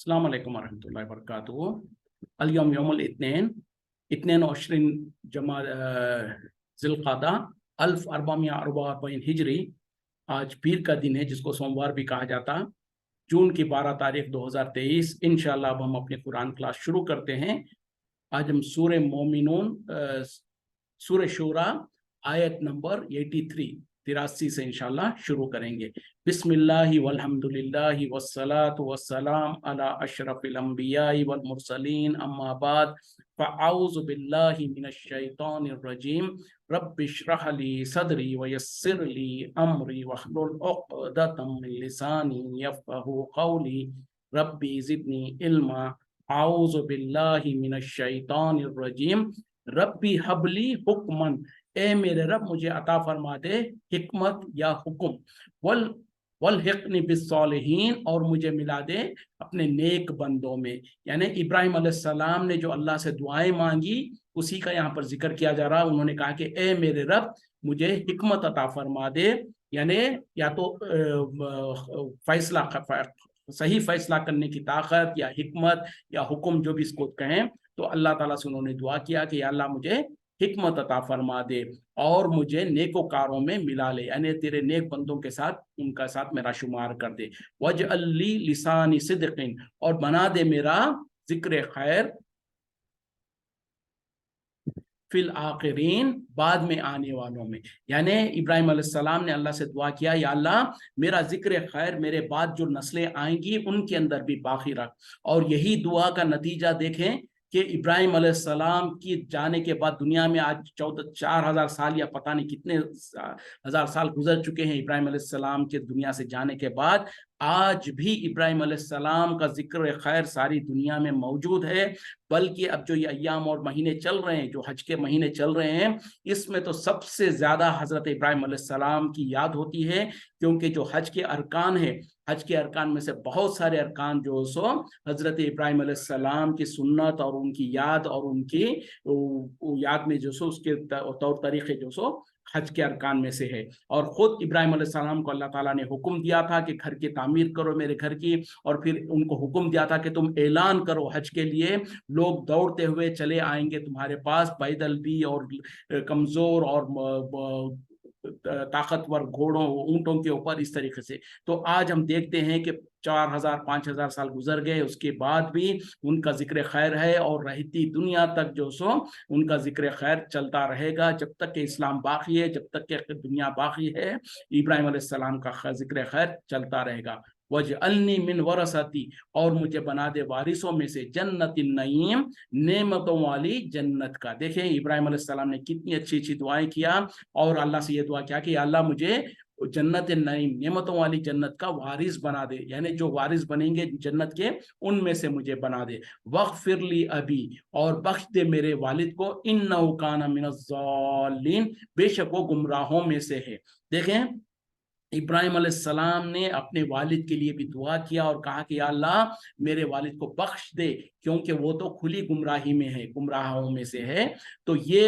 السلام علیکم ورحمۃ اللہ وبرکاتہ۔ اليوم یوم الاثنین 22 ذی القعدہ 1444 ہجری۔ آج پیر کا دن ہے جس کو سوموار بھی کہا جاتا۔ جون کی 12 تاریخ 2023۔ انشاءاللہ اب ہم اپنے قرآن کلاس شروع کرتے ہیں۔ آج ہم سورہ مومنون سورہ شورا آیت نمبر 83 سے انشاءاللہ شروع کریں گے۔ بسم اللہ والحمد للہ والصلاة والسلام علی اشرف الانبیاء والمرسلین، اما بعد فاعوذ باللہ من الشیطان الرجیم۔ رب اشرح لی صدری ویسر لی امری واحلل عقدۃ من لسانی یفقہوا قولی ربی زدنی علما۔ اعوذ باللہ من الشیطان الرجیم۔ ربی حب لی حکمن، اے میرے رب مجھے عطا فرما دے حکمت یا حکم، والحقنی بالصالحین، اور مجھے ملا دے اپنے نیک بندوں میں۔ یعنی ابراہیم علیہ السلام نے جو اللہ سے دعائیں مانگی اسی کا یہاں پر ذکر کیا جا رہا۔ انہوں نے کہا کہ اے میرے رب مجھے حکمت عطا فرما دے، یعنی یا تو صحیح فیصلہ کرنے کی طاقت یا حکمت یا حکم، جو بھی اس کو کہیں۔ تو اللہ تعالیٰ سے انہوں نے دعا کیا کہ یا اللہ مجھے حکمت عطا فرما دے اور مجھے نیکوکاروں میں ملا لے، یعنی تیرے نیک بندوں کے ساتھ ان کا ساتھ میرا شمار کر دے۔ وَاجْعَلْ لِي لِسَانِ صِدْقٍ، اور بنا دے میرا ذکر خیر فی الآخرین، بعد میں آنے والوں میں۔ یعنی ابراہیم علیہ السلام نے اللہ سے دعا کیا یا اللہ میرا ذکر خیر میرے بعد جو نسلیں آئیں گی ان کے اندر بھی باقی رکھ۔ اور یہی دعا کا نتیجہ دیکھیں کہ ابراہیم علیہ السلام کی جانے کے بعد دنیا میں آج 4000 سال یا پتہ نہیں کتنے ہزار سال گزر چکے ہیں ابراہیم علیہ السلام کے دنیا سے جانے کے بعد، آج بھی ابراہیم علیہ السلام کا ذکر خیر ساری دنیا میں موجود ہے۔ بلکہ اب جو یہ ایام اور مہینے چل رہے ہیں، جو حج کے مہینے چل رہے ہیں، اس میں تو سب سے زیادہ حضرت ابراہیم علیہ السلام کی یاد ہوتی ہے، کیونکہ جو حج کے ارکان ہیں، حج کے ارکان میں سے بہت سارے ارکان جو سو حضرت ابراہیم علیہ السلام کی سنت اور ان کی یاد اور ان کی یاد میں جو سو اس کے طور طریقے جو سو حج کے ارکان میں سے ہے۔ اور خود ابراہیم علیہ السلام کو اللہ تعالیٰ نے حکم دیا تھا کہ گھر کی تعمیر کرو میرے گھر کی، اور پھر ان کو حکم دیا تھا کہ تم اعلان کرو حج کے لیے، لوگ دوڑتے ہوئے چلے آئیں گے تمہارے پاس، پیدل بھی اور کمزور اور طاقتور گھوڑوں اونٹوں کے اوپر، اس طریقے سے۔ تو آج ہم دیکھتے ہیں کہ 4000-5000 سال گزر گئے، اس کے بعد بھی ان کا ذکر خیر ہے، اور رہتی دنیا تک جو سو ان کا ذکر خیر چلتا رہے گا۔ جب تک کہ اسلام باقی ہے، جب تک کہ دنیا باقی ہے، ابراہیم علیہ السلام کا ذکر خیر چلتا رہے گا۔ وَاجْعَلْنِي مِنْ وَرَثَتِي، اور مجھے بنا دے وارثوں میں سے، جنت النعیم، نعمتوں والی جنت کا۔ دیکھیں ابراہیم علیہ السلام نے کتنی اچھی اچھی دعائیں کیا، اور اللہ سے یہ دعا کیا کہ اللہ مجھے جنت النعیم، نعمتوں والی جنت کا وارث بنا دے، یعنی جو وارث بنیں گے جنت کے ان میں سے مجھے بنا دے۔ وَاغْفِرْ لِي أَبِي، اور بخش دے میرے والد کو، إِنَّهُ كَانَ مِنَ الضَّالِّينَ، بے شک وہ گمراہوں میں سے ہے۔ دیکھیں ابراہیم علیہ السلام نے اپنے والد کے لیے بھی دعا کیا اور کہا کہ یا اللہ میرے والد کو بخش دے، کیونکہ وہ تو کھلی گمراہی میں ہے، گمراہوں میں سے ہے۔ تو یہ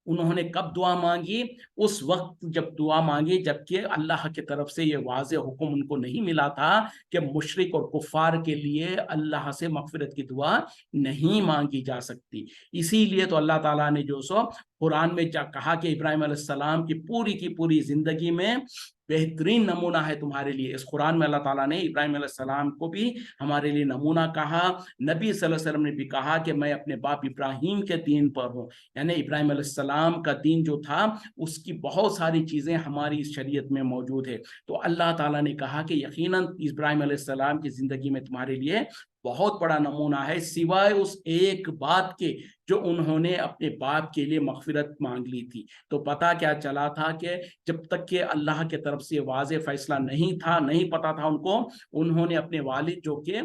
انہوں نے کب دعا مانگی؟ اس وقت جب دعا مانگی جبکہ اللہ کی طرف سے یہ واضح حکم ان کو نہیں ملا تھا کہ مشرک اور کفار کے لیے اللہ سے مغفرت کی دعا نہیں مانگی جا سکتی۔ اسی لیے تو اللہ تعالیٰ نے جو سو قرآن میں کہا کہ ابراہیم علیہ السلام کی پوری زندگی میں بہترین نمونہ ہے تمہارے لیے۔ اس قرآن میں اللہ تعالیٰ نے ابراہیم علیہ السلام کو بھی ہمارے لیے نمونہ کہا۔ نبی صلی اللہ علیہ وسلم نے بھی کہا کہ میں اپنے باپ ابراہیم کے دین پر ہوں، یعنی ابراہیم علیہ السلام کا دین جو تھا اس کی بہت ساری چیزیں ہماری اس شریعت میں موجود ہے۔ تو اللہ تعالیٰ نے کہا کہ یقیناً ابراہیم علیہ السلام کی زندگی میں تمہارے لیے بہت بڑا نمونہ ہے، سوائے اس ایک بات کے جو انہوں نے اپنے باپ کے لیے مغفرت مانگ لی تھی۔ تو پتہ کیا چلا تھا کہ جب تک کہ اللہ کے طرف سے واضح فیصلہ نہیں تھا، نہیں پتا تھا ان کو، انہوں نے اپنے والد جو کہ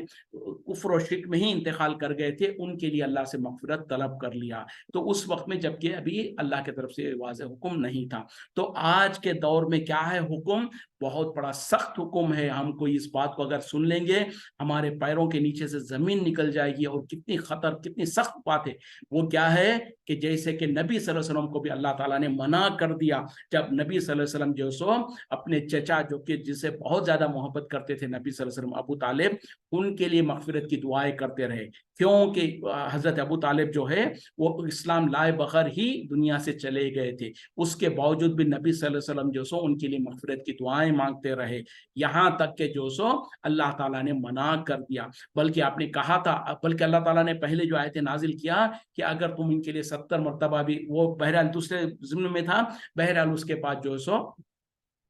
کفر و شرک میں ہی انتقال کر گئے تھے ان کے لیے اللہ سے مغفرت طلب کر لیا، تو اس وقت میں جبکہ ابھی اللہ کی طرف سے واضح حکم نہیں تھا۔ تو آج کے دور میں کیا ہے حکم؟ بہت بڑا سخت حکم ہے. ہم کو اس بات کو اگر سن لیں گے ہمارے پیروں کے نیچے سے زمین نکل جائے گی. اور کتنی خطر، کتنی سخت بات ہے. وہ کیا ہے کہ جیسے کہ نبی صلی اللہ علیہ وسلم کو بھی اللہ تعالیٰ نے منع کر دیا. جب نبی صلی اللہ علیہ وسلم جو سو اپنے چچا جو کہ جسے بہت زیادہ محبت کرتے تھے نبی صلی اللہ علیہ وسلم، ابو طالب، ان کے لیے مغفرت کی دعائیں کرتے رہے. کیونکہ حضرت ابو طالب جو ہے وہ اسلام لائے بغیر ہی دنیا سے چلے گئے تھے. اس کے باوجود بھی نبی صلی اللہ علیہ وسلم جو سو ان کے لیے مغفرت کی دعائیں مانگتے رہے، یہاں تک کہ جو سو اللہ تعالیٰ نے منع کر دیا. بلکہ آپ نے کہا تھا، بلکہ اللہ تعالیٰ نے پہلے جو آیتیں نازل کیا کہ اگر تم ان کے لیے 70 مرتبہ بھی، وہ بہرحال دوسرے ضمن میں تھا. بہرحال اس کے بعد جو سو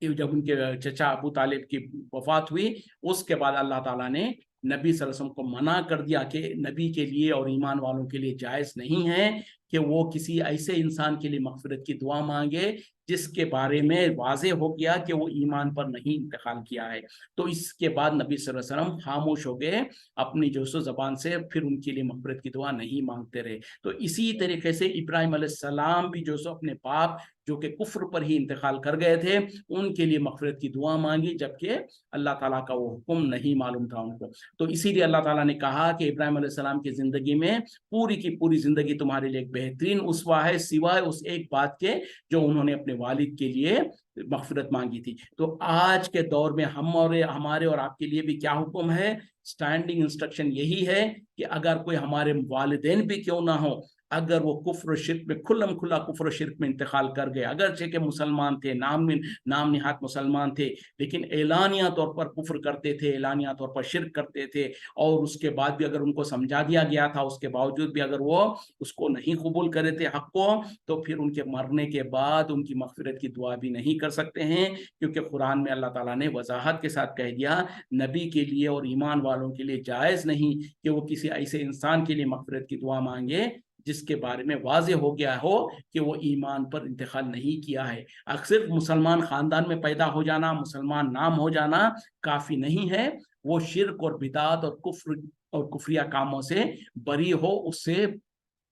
جب ان کے چچا ابو طالب کی وفات ہوئی، اس کے بعد اللہ تعالیٰ نے نبی صلی اللہ علیہ وسلم کو منع کر دیا کہ نبی کے لیے اور ایمان والوں کے لیے جائز نہیں ہے کہ وہ کسی ایسے انسان کے لیے مغفرت کی دعا مانگے جس کے بارے میں واضح ہو گیا کہ وہ ایمان پر نہیں انتقال کیا ہے. تو اس کے بعد نبی صلی اللہ علیہ وسلم خاموش ہو گئے، اپنی جو سو زبان سے پھر ان کے لیے مغفرت کی دعا نہیں مانگتے رہے. تو اسی طریقے سے ابراہیم علیہ السلام بھی جو سو اپنے باپ جو کہ کفر پر ہی انتقال کر گئے تھے ان کے لیے مغفرت کی دعا مانگی، جبکہ اللہ تعالیٰ کا وہ حکم نہیں معلوم تھا ان کو. تو اسی لیے اللہ تعالیٰ نے کہا کہ ابراہیم علیہ السلام کی زندگی میں پوری کی پوری زندگی تمہارے لیے ایک بہترین اسوہ ہے، سوائے اس ایک بات کے جو انہوں نے اپنے والد کے لیے مغفرت مانگی تھی. تو آج کے دور میں ہمارے اور آپ کے لیے بھی کیا حکم ہے؟ سٹینڈنگ انسٹرکشن یہی ہے کہ اگر کوئی ہمارے والدین بھی کیوں نہ ہو، اگر وہ کفر و شرک میں کھلم کھلا کفر و شرک میں انتقال کر گئے، اگرچہ کہ مسلمان تھے، نام نہاد مسلمان تھے، لیکن اعلانیہ طور پر کفر کرتے تھے، اعلانیہ طور پر شرک کرتے تھے، اور اس کے بعد بھی اگر ان کو سمجھا دیا گیا تھا، اس کے باوجود بھی اگر وہ اس کو نہیں قبول کرے تھے حق کو، تو پھر ان کے مرنے کے بعد ان کی مغفرت کی دعا بھی نہیں کر سکتے ہیں. کیونکہ قرآن میں اللہ تعالیٰ نے وضاحت کے ساتھ کہہ دیا نبی کے لیے اور ایمان والوں کے لیے جائز نہیں کہ وہ کسی ایسے انسان کے لیے مغفرت کی دعا مانگے جس کے بارے میں واضح ہو گیا ہو کہ وہ ایمان پر انتقال نہیں کیا ہے. اکثر مسلمان خاندان میں پیدا ہو جانا، مسلمان نام ہو جانا کافی نہیں ہے. وہ شرک اور بدعت اور کفر اور کفریہ کاموں سے بری ہو، اس سے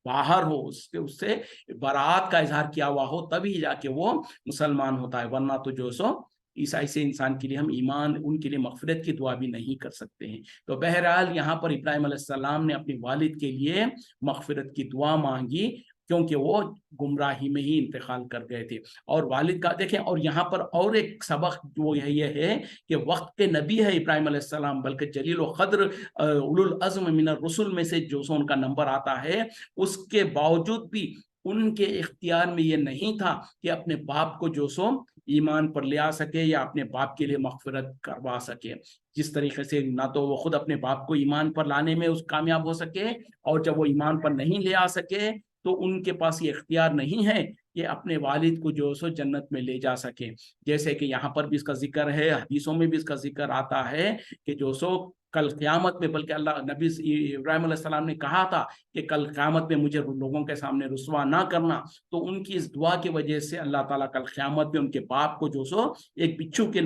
باہر ہو، اس سے برات کا اظہار کیا ہوا ہو، تبھی جا کے وہ مسلمان ہوتا ہے. ورنہ تو جو سو ایسے انسان کے لیے ہم ایمان، ان کے لیے مغفرت کی دعا بھی نہیں کر سکتے ہیں. تو بہرحال یہاں پر ابراہیم علیہ السلام نے اپنے والد کے لیے مغفرت کی دعا مانگی کیونکہ وہ گمراہی میں ہی انتقال کر گئے تھے. اور والد کا دیکھیں، اور یہاں پر اور ایک سبق وہ یہ ہے کہ وقت کے نبی ہے ابراہیم علیہ السلام، بلکہ جلیل و قدر اولو العزم من الرسل میں سے جو سو ان کا نمبر آتا ہے، اس کے باوجود بھی ان کے اختیار میں یہ نہیں تھا کہ اپنے باپ کو جو سو ایمان پر لے آ سکے یا اپنے باپ کے لیے مغفرت کروا سکے. جس طریقے سے نہ تو وہ خود اپنے باپ کو ایمان پر لانے میں اس کامیاب ہو سکے، اور جب وہ ایمان پر نہیں لے آ سکے تو ان کے پاس یہ اختیار نہیں ہے کہ اپنے والد کو جو سو جنت میں لے جا سکے. جیسے کہ یہاں پر بھی اس کا ذکر ہے، حدیثوں میں بھی اس کا ذکر آتا ہے کہ جو سو کل قیامت میں، بلکہ اللہ نبی ابراہیم علیہ السلام نے کہا تھا کہ کل قیامت میں مجھے لوگوں کے سامنے رسوا نہ کرنا. تو ان کی اس دعا کی وجہ سے اللہ تعالیٰ کل قیامت میں ان کے باپ کو جو سو ایک بچھو کے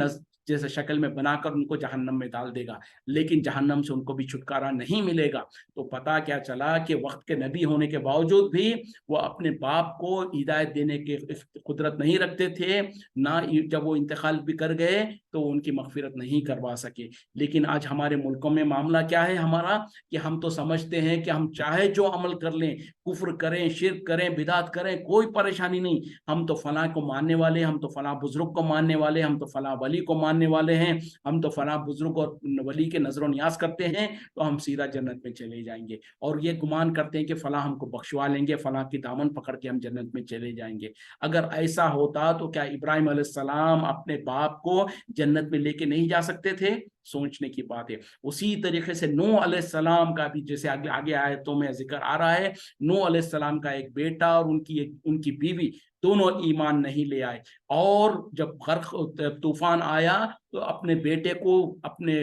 جیسے شکل میں بنا کر ان کو جہنم میں ڈال دے گا، لیکن جہنم سے ان کو بھی چھٹکارا نہیں ملے گا. تو پتہ کیا چلا کہ وقت کے نبی ہونے کے باوجود بھی وہ اپنے باپ کو ہدایت دینے کی قدرت نہیں رکھتے تھے، نہ جب وہ انتقال بھی کر گئے تو ان کی مغفرت نہیں کروا سکے. لیکن آج ہمارے ملکوں میں معاملہ کیا ہے ہمارا کہ ہم تو سمجھتے ہیں کہ ہم چاہے جو عمل کر لیں، کفر کریں، شرک کریں، بدعت کریں، کوئی پریشانی نہیں، ہم تو فلاں کو ماننے والے، ہم تو فلاں بزرگ کو ماننے والے، ہم تو فلاں ولی کو ماننے والے ہیں، ہم تو فلاں بزرگ اور ولی کے نظر و نیاز کرتے ہیں، تو ہم سیدھا جنت میں چلے جائیں گے. اور یہ گمان کرتے ہیں کہ فلاں ہم کو بخشوا لیں گے، فلاں کی دامن پکڑ کے ہم جنت میں چلے جائیں گے. اگر ایسا ہوتا تو کیا ابراہیم علیہ السلام اپنے باپ کو جنت میں لے کے نہیں جا سکتے تھے؟ سوچنے کی بات ہے. اسی طریقے سے نوح علیہ السلام کا بھی جیسے آگے آیتوں میں ذکر آ رہا ہے، نوح علیہ السلام کا ایک بیٹا اور ان کی بیوی دونوں ایمان نہیں لے آئے، اور جب طوفان آیا تو اپنے بیٹے کو اپنے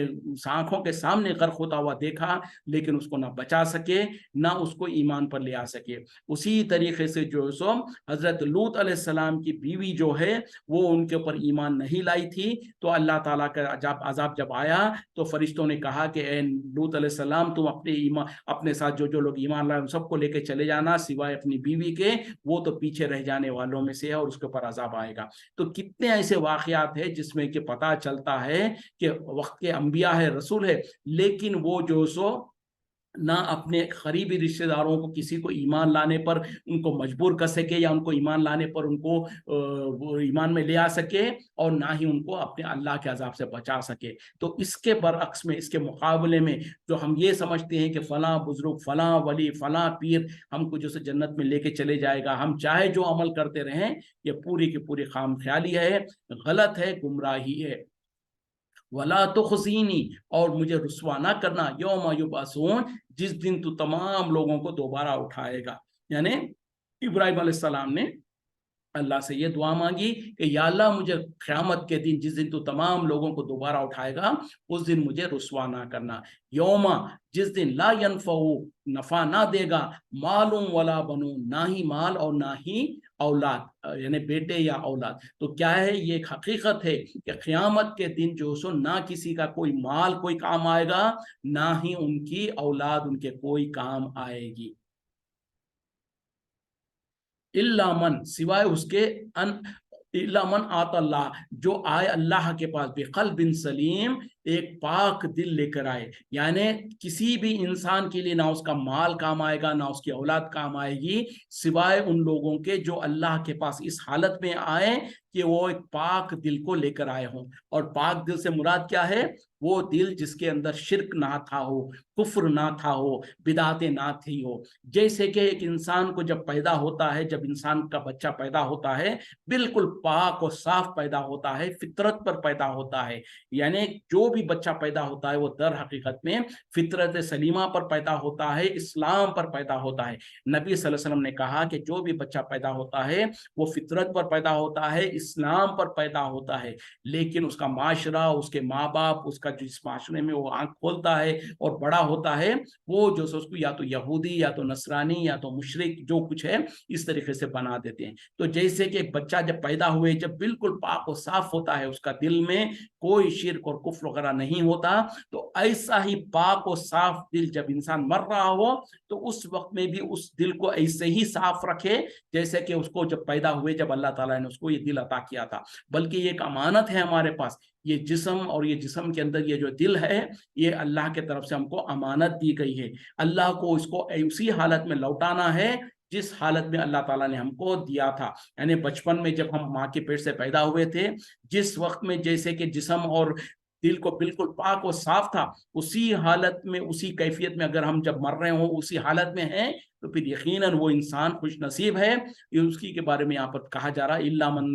آنکھوں کے سامنے غرق ہوتا ہوا دیکھا، لیکن اس کو نہ بچا سکے نہ اس کو ایمان پر لے آ سکے. اسی طریقے سے جو سو حضرت لوط علیہ السلام کی بیوی جو ہے وہ ان کے اوپر ایمان نہیں لائی تھی، تو اللہ تعالیٰ کا عذاب جب آیا تو فرشتوں نے کہا کہ اے لوط علیہ السلام تم اپنے ساتھ جو لوگ ایمان لائے ان سب کو لے کے چلے جانا، سوائے اپنی بیوی کے، وہ تو پیچھے رہ جانے والوں والوں میں سے ہے اور اس کے اوپر عذاب آئے گا۔ تو کتنے ایسے واقعات ہیں جس میں کہ پتہ چلتا ہے کہ وقت کے انبیاء ہے، رسول ہے، لیکن وہ جو سو نہ اپنے قریبی رشتہ داروں کو کسی کو ایمان لانے پر ان کو مجبور کر سکے یا ان کو ایمان لانے پر ان کو وہ ایمان میں لے آ سکے، اور نہ ہی ان کو اپنے اللہ کے عذاب سے بچا سکے۔ تو اس کے برعکس میں، اس کے مقابلے میں جو ہم یہ سمجھتے ہیں کہ فلاں بزرگ، فلاں ولی، فلاں پیر ہم کو جو سے جنت میں لے کے چلے جائے گا، ہم چاہے جو عمل کرتے رہیں، یہ پوری کی پوری خام خیالی ہے، غلط ہے، گمراہی ہے۔ ولا تخزینی، اور مجھے رسوا نہ کرنا، یوم یبعثون، جس دن تو تمام لوگوں کو دوبارہ اٹھائے گا۔ یعنی ابراہیم علیہ السلام نے اللہ سے یہ دعا مانگی کہ یا اللہ مجھے قیامت کے دن، جس دن تو تمام لوگوں کو دوبارہ اٹھائے گا، اس دن مجھے رسوا نہ کرنا۔ یوما، جس دن لا ینفع، نفع نہ دے گا، مالوں ولا بنون، نہ ہی مال اور نہ ہی اولاد، یعنی بیٹے یا اولاد۔ تو کیا ہے، یہ ایک حقیقت ہے کہ قیامت کے دن جو سو نہ کسی کا کوئی مال کوئی کام آئے گا، نہ ہی ان کی اولاد ان کے کوئی کام آئے گی۔ الا من، سوائے اس کے، الا من آت اللہ، جو آئے اللہ کے پاس بقلب سلیم، ایک پاک دل لے کر آئے۔ یعنی کسی بھی انسان کے لیے نہ اس کا مال کام آئے گا، نہ اس کی اولاد کام آئے گی، سوائے ان لوگوں کے جو اللہ کے پاس اس حالت میں آئے کہ وہ ایک پاک دل کو لے کر آئے ہوں۔ اور پاک دل سے مراد کیا ہے؟ وہ دل جس کے اندر شرک نہ تھا ہو، کفر نہ تھا ہو، بدعتیں نہ تھی ہو۔ جیسے کہ ایک انسان کو جب پیدا ہوتا ہے، جب انسان کا بچہ پیدا ہوتا ہے، بالکل پاک اور صاف پیدا ہوتا ہے، فطرت پر پیدا ہوتا ہے۔ یعنی جو بھی بچہ پیدا ہوتا ہے وہ در حقیقت میں فطرت سلیمہ پر پیدا ہوتا ہے، اسلام پر پیدا ہوتا ہے۔ نبی صلی اللہ علیہ وسلم نے کہا کہ جو بھی بچہ پیدا ہوتا ہے وہ فطرت پر پیدا ہوتا ہے، اسلام پر پیدا ہوتا ہے، لیکن اس کا معاشرہ، اس کے ماں باپ، اس کا جو اس معاشرے میں وہ آنکھ کھولتا ہے اور بڑا ہوتا ہے، وہ جو اس کو یا تو یہودی یا تو نصرانی یا تو مشرک جو کچھ ہے اس طریقے سے بنا دیتے ہیں۔ تو جیسے کہ ایک بچہ جب پیدا ہوئے، جب بالکل پاک و صاف ہوتا ہے، اس کا دل میں کوئی شرک اور کفر وغیرہ نہیں ہوتا، تو ایسا ہی پاک و صاف دل جب انسان مر رہا ہو تو اس وقت میں بھی اس دل کو ایسے ہی صاف رکھے جیسے کہ اس کو جب پیدا ہوئے، جب اللہ تعالیٰ نے اس کو یہ دل عطا کیا تھا۔ بلکہ یہ ایک امانت ہے ہمارے پاس، یہ جسم، اور یہ جسم کے اندر یہ جو دل ہے، یہ اللہ کی طرف سے ہم کو امانت دی گئی ہے۔ اللہ کو اس کو اسی حالت میں لوٹانا ہے جس حالت میں اللہ تعالیٰ نے ہم کو دیا تھا۔ یعنی بچپن میں جب ہم ماں کے پیٹ سے پیدا ہوئے تھے، جس وقت میں جیسے کہ جسم اور دل کو بالکل پاک و صاف تھا، اسی حالت میں، اسی کیفیت میں اگر ہم جب مر رہے ہوں، اسی حالت میں ہیں، تو پھر یقیناً وہ انسان خوش نصیب ہے۔ یہ اس کی کے بارے میں یہاں پر کہا جا رہا ہے الا من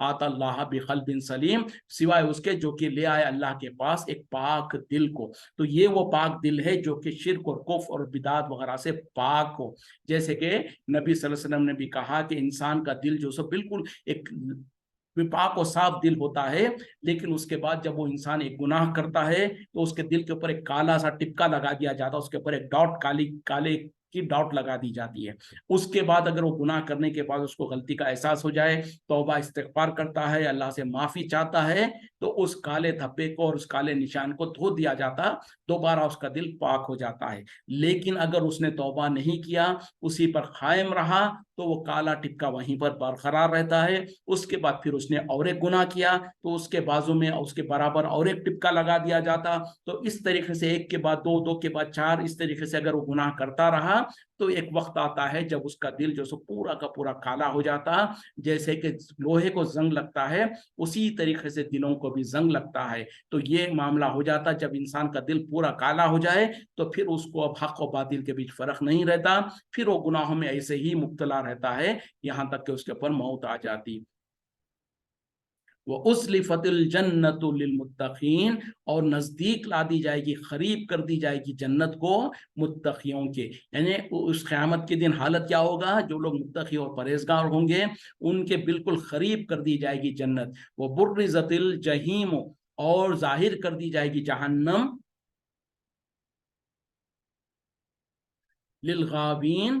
آت اللہ بقلب سلیم، سوائے اس کے جو کہ لے آئے اللہ کے پاس ایک پاک دل کو۔ تو یہ وہ پاک دل ہے جو کہ شرک اور کفر اور بدعت وغیرہ سے پاک ہو۔ جیسے کہ نبی صلی اللہ علیہ وسلم نے بھی کہا کہ انسان کا دل جو سب بالکل ایک پاک و صاف دل ہوتا ہے، لیکن اس کے بعد جب وہ انسان ایک گناہ کرتا ہے تو اس کے دل کے اوپر ایک کالا سا ٹپکا لگا دیا جاتا ہے، اس کے اوپر ایک ڈاٹ، کالے کی ڈاٹ لگا دی جاتی ہے۔ اس کے بعد اگر وہ گناہ کرنے کے بعد اس کو غلطی کا احساس ہو جائے، توبہ استغفار کرتا ہے، اللہ سے معافی چاہتا ہے، تو اس کالے دھبے کو اور اس کالے نشان کو دھو دیا جاتا، دوبارہ اس کا دل پاک ہو جاتا ہے۔ لیکن اگر اس نے توبہ نہیں کیا، اسی پر قائم رہا، تو وہ کالا ٹپکا وہیں پر برقرار رہتا ہے۔ اس کے بعد پھر اس نے اور ایک گناہ کیا تو اس کے بازو میں اس کے برابر اور ایک ٹپکا لگا دیا جاتا۔ تو اس طریقے سے ایک کے بعد دو، دو کے بعد چار، اس طریقے سے اگر وہ گناہ کرتا رہا تو ایک وقت آتا ہے جب اس کا دل جو سو پورا کا پورا کالا ہو جاتا، جیسے کہ لوہے کو زنگ لگتا ہے، اسی طریقے سے دلوں کو بھی زنگ لگتا ہے۔ تو یہ معاملہ ہو جاتا جب انسان کا دل پورا کالا ہو جائے، تو پھر اس کو اب حق و باطل کے بیچ فرق نہیں رہتا، پھر وہ گناہوں میں ایسے ہی مبتلا رہتا ہے یہاں تک کہ اس کے اوپر موت آ جاتی۔ وَأُزْلِفَتِ الْجَنَّةُ لِلْمُتَّقِينَ، اور نزدیک لا دی جائے گی، قریب کر دی جائے گی جنت کو متقیوں کے۔ یعنی اس قیامت کے دن حالت کیا ہوگا؟ جو لوگ متقی اور پرہیزگار ہوں گے ان کے بالکل قریب کر دی جائے گی جنت۔ وَبُرِّزَتِ الْجَحِيمُ، اور ظاہر کر دی جائے گی جہنم، للغاوین،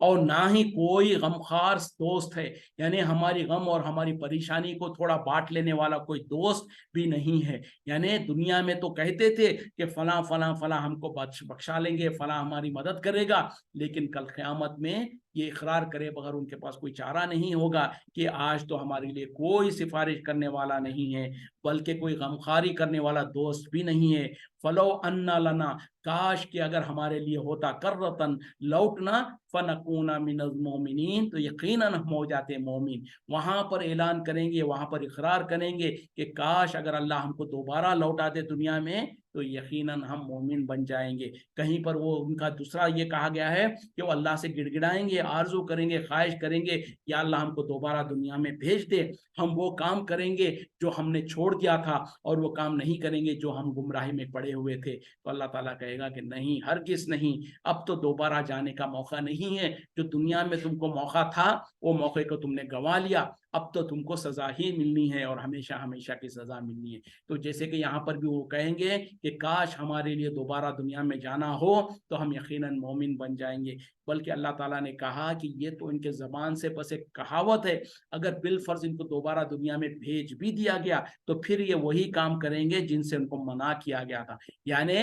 اور نہ ہی کوئی غمخار دوست ہے، یعنی ہماری غم اور ہماری پریشانی کو تھوڑا بانٹ لینے والا کوئی دوست بھی نہیں ہے۔ یعنی دنیا میں تو کہتے تھے کہ فلاں فلاں فلاں ہم کو بخشا لیں گے، فلاں ہماری مدد کرے گا، لیکن کل قیامت میں یہ اقرار کرے بغیر ان کے پاس کوئی چارہ نہیں ہوگا کہ آج تو ہمارے لیے کوئی سفارش کرنے والا نہیں ہے، بلکہ کوئی غمخاری کرنے والا دوست بھی نہیں ہے۔ فلو ان لنا، کاش کہ اگر ہمارے لیے ہوتا کرتن، لوٹنا، فنکونا من المؤمنین، تو یقیناً ہم ہو جاتے مومن۔ وہاں پر اعلان کریں گے، وہاں پر اقرار کریں گے کہ کاش اگر اللہ ہم کو دوبارہ لوٹا دے دنیا میں تو یقیناً ہم مومن بن جائیں گے۔ کہیں پر وہ ان کا دوسرا یہ کہا گیا ہے کہ وہ اللہ سے گڑ گڑائیں گے، آرزو کریں گے، خواہش کریں گے، یا اللہ ہم کو دوبارہ دنیا میں بھیج دے، ہم وہ کام کریں گے جو ہم نے چھوڑ دیا تھا، اور وہ کام نہیں کریں گے جو ہم گمراہی میں پڑے ہوئے تھے۔ تو اللہ تعالیٰ کہے گا کہ نہیں، ہرگز نہیں، اب تو دوبارہ جانے کا موقع نہیں ہے۔ جو دنیا میں تم کو موقع تھا وہ موقع کو تم نے گنوا لیا، اب تو تم کو سزا ہی ملنی ہے، اور ہمیشہ ہمیشہ کی سزا ملنی ہے۔ تو جیسے کہ یہاں پر بھی وہ کہیں گے کہ کاش ہمارے لیے دوبارہ دنیا میں جانا ہو تو ہم یقیناً مومن بن جائیں گے۔ بلکہ اللہ تعالیٰ نے کہا کہ یہ تو ان کے زبان سے بس ایک کہاوت ہے، اگر بالفرض ان کو دوبارہ دنیا میں بھیج بھی دیا گیا تو پھر یہ وہی کام کریں گے جن سے ان کو منع کیا گیا تھا۔ یعنی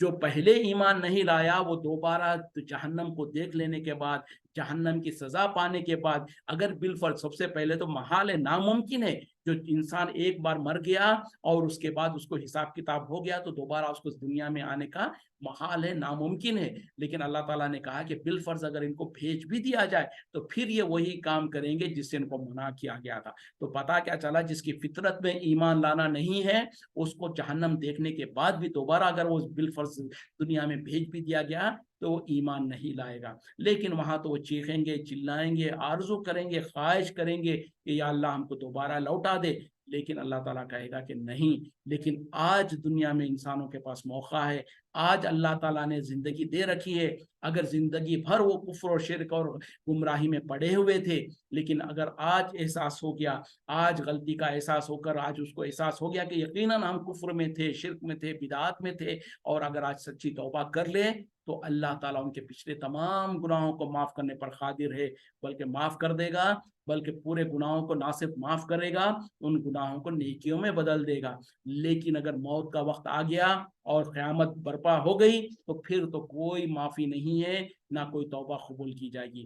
جو پہلے ایمان نہیں لایا وہ دوبارہ جہنم کو دیکھ لینے کے بعد، جہنم کی سزا پانے کے بعد، اگر بالفرض، سب سے پہلے تو محال ہے، ناممکن ہے، جو انسان ایک بار مر گیا اور اس کے بعد اس کو حساب کتاب ہو گیا تو دوبارہ اس کو دنیا میں آنے کا محال ہے، ناممکن ہے۔ لیکن اللہ تعالیٰ نے کہا کہ بالفرض اگر ان کو بھیج بھی دیا جائے تو پھر یہ وہی کام کریں گے جس سے ان کو منع کیا گیا تھا۔ تو پتہ کیا چلا، جس کی فطرت میں ایمان لانا نہیں ہے اس کو جہنم دیکھنے کے بعد بھی دوبارہ اگر وہ بالفرض دنیا میں بھیج بھی دیا گیا تو وہ ایمان نہیں لائے گا، لیکن وہاں تو وہ چیخیں گے، چلائیں گے، آرزو کریں گے، خواہش کریں گے کہ یا اللہ ہم کو دوبارہ لوٹا دے۔ لیکن اللہ تعالیٰ کہے گا کہ نہیں، لیکن آج دنیا میں انسانوں کے پاس موقع ہے، آج اللہ تعالیٰ نے زندگی دے رکھی ہے۔ اگر زندگی بھر وہ کفر اور شرک اور گمراہی میں پڑے ہوئے تھے، لیکن اگر آج احساس ہو گیا، آج غلطی کا احساس ہو کر آج اس کو احساس ہو گیا کہ یقیناً ہم کفر میں تھے، شرک میں تھے، بدعات میں تھے، اور اگر آج سچی توبہ کر لے تو اللہ تعالیٰ ان کے پچھلے تمام گناہوں کو معاف کرنے پر قادر ہے، بلکہ معاف کر دے گا، بلکہ پورے گناہوں کو نہ صرف معاف کرے گا، ان گناہوں کو نیکیوں میں بدل دے گا۔ لیکن اگر موت کا وقت آ گیا اور قیامت برپا ہو گئی تو پھر تو کوئی معافی نہیں ہے، نہ کوئی توبہ قبول کی جائے گی۔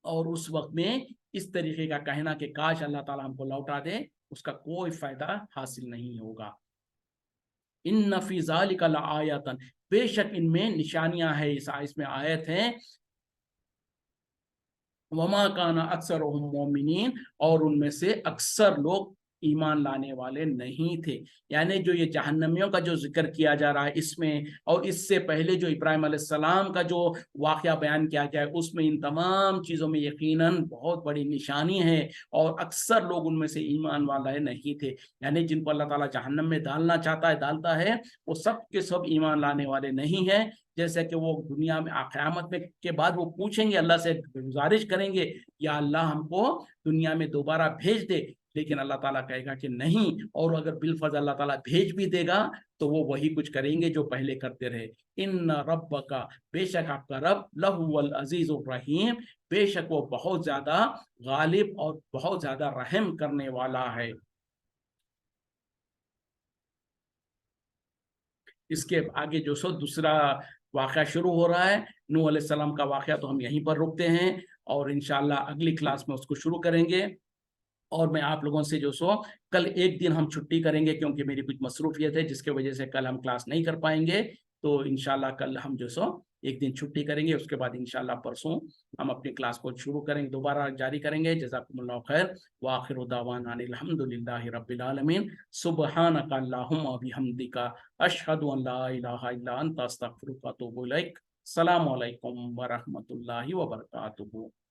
اور اس وقت میں اس طریقے کا کہنا کہ کاش اللہ تعالیٰ ہم کو لوٹا دے، اس کا کوئی فائدہ حاصل نہیں ہوگا۔ ان فی ذالک لآیۃ، بے شک ان میں نشانیاں ہیں، اس میں آیت ہیں، وما کان اکثرهم مومنین، اور ان میں سے اکثر لوگ ایمان لانے والے نہیں تھے۔ یعنی جو یہ جہنمیوں کا جو ذکر کیا جا رہا ہے اس میں، اور اس سے پہلے جو ابراہیم علیہ السلام کا جو واقعہ بیان کیا گیا ہے اس میں، ان تمام چیزوں میں یقیناً بہت بڑی نشانی ہے، اور اکثر لوگ ان میں سے ایمان والے نہیں تھے۔ یعنی جن کو اللہ تعالیٰ جہنم میں ڈالنا چاہتا ہے، ڈالتا ہے، وہ سب کے سب ایمان لانے والے نہیں ہیں۔ جیسے کہ وہ دنیا میں قیامت میں کے بعد وہ پوچھیں گے، اللہ سے گزارش کریں گے یا اللہ ہم کو دنیا میں دوبارہ بھیج دے، لیکن اللہ تعالیٰ کہے گا کہ نہیں، اور اگر بالفرض اللہ تعالیٰ بھیج بھی دے گا تو وہ وہی کچھ کریں گے جو پہلے کرتے رہے۔ ان ربک، بے شک آپ کا رب، لہو العزیز الرحیم، بے شک وہ بہت زیادہ غالب اور بہت زیادہ رحم کرنے والا ہے۔ اس کے آگے جو سو دوسرا واقعہ شروع ہو رہا ہے، نوح علیہ السلام کا واقعہ، تو ہم یہیں پر رکتے ہیں، اور انشاءاللہ اگلی کلاس میں اس کو شروع کریں گے۔ اور میں آپ لوگوں سے جو سو کل ایک دن ہم چھٹی کریں گے کیونکہ میری کچھ مصروفیت ہے جس کی وجہ سے کل ہم کلاس نہیں کر پائیں گے، تو انشاءاللہ کل ہم جو سو ایک دن چھٹی کریں گے، اس کے بعد انشاءاللہ پرسوں ہم اپنی کلاس کو شروع کریں گے، دوبارہ جاری کریں گے۔ جزاکم اللہ خیر، وآخر دعوانا ان الحمدللہ رب العالمین، سبحانک اللہم وبحمدک، اشہد ان لا الہ الا انت، استغفرک واتوب الیک۔ السلام علیکم ورحمۃ اللہ وبرکاتہ۔